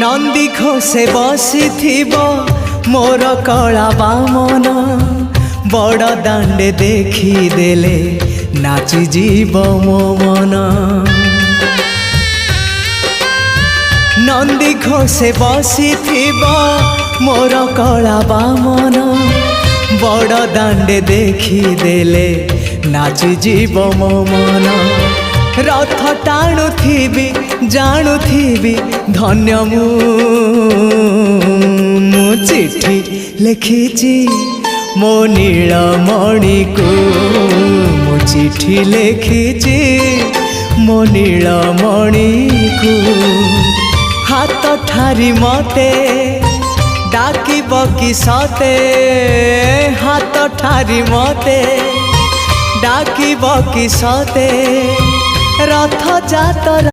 नंदी घोषे बसी मोर कला बामन बड़ दांडे देखी देले नाची जीव मो मन। नंदी घोषे बसी मोर कला बामन बड़ दांडे देखी देले नाची जीव मो मन। रथ टाणुथिबी जाणुथिबी धन्य मु चिट्ठी लिखिची मो नीलमणि को मु चिट्ठी लिखिची मो नीलमणि को। हाथ ठारी मते डाकिब कि सते हाथ ठारी मते डाकिब कि सते रथ जातर